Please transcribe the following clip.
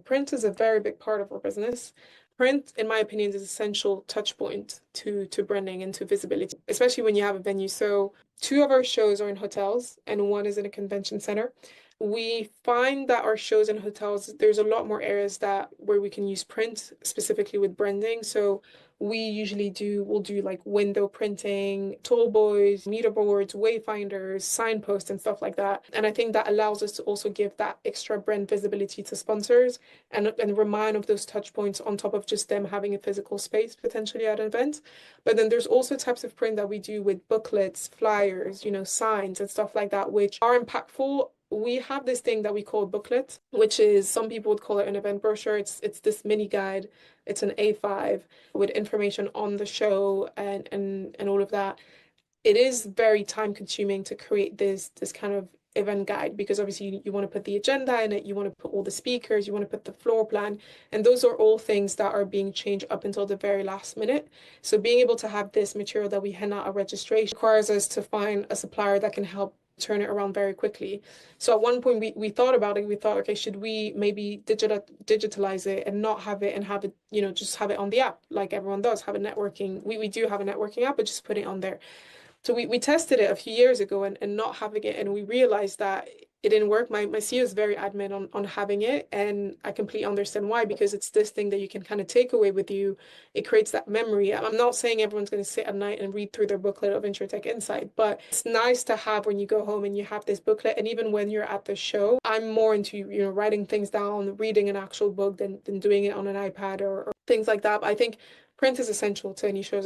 print is a very big part of our business. Print, in my opinion, is an essential touch point to branding and to visibility, especially when you have a venue. So two of our shows are in hotels and one is in a convention center. We find that our shows in hotels, there's a lot more areas that where we can use print, specifically with branding. So we'll do like window printing, toll boys, meter boards, wayfinders, signposts, and stuff like that. And I think that allows us to also give that extra brand visibility to sponsors and remind of those touch points on top of just them having a physical space potentially at an event. But then there's also types of print that we do with booklets, flyers, signs and stuff like that, which are impactful. We have this thing that we call booklet, which is some people would call it an event brochure. It's this mini guide. It's an A5 with information on the show and all of that. It is very time consuming to create this kind of event guide because obviously you want to put the agenda in it, you want to put all the speakers, you want to put the floor plan, and those are all things that are being changed up until the very last minute. So being able to have this material that we hand out at registration requires us to find a supplier that can help turn it around very quickly. So at one point we thought about it. We thought, okay, should we maybe digitalize it and not have it and have it, just have it on the app like everyone does, have a networking. We do have a networking app, but just put it on there. So we tested it a few years ago and not having it, and we realized that it didn't work. My CEO is very adamant on having it, and I completely understand why, because it's this thing that you can kind of take away with you. It creates that memory. I'm not saying everyone's going to sit at night and read through their booklet of InsurTech Insight, but it's nice to have when you go home and you have this booklet. And even when you're at the show, I'm more into, writing things down, reading an actual book than doing it on an iPad or things like that. But I think print is essential to any shows.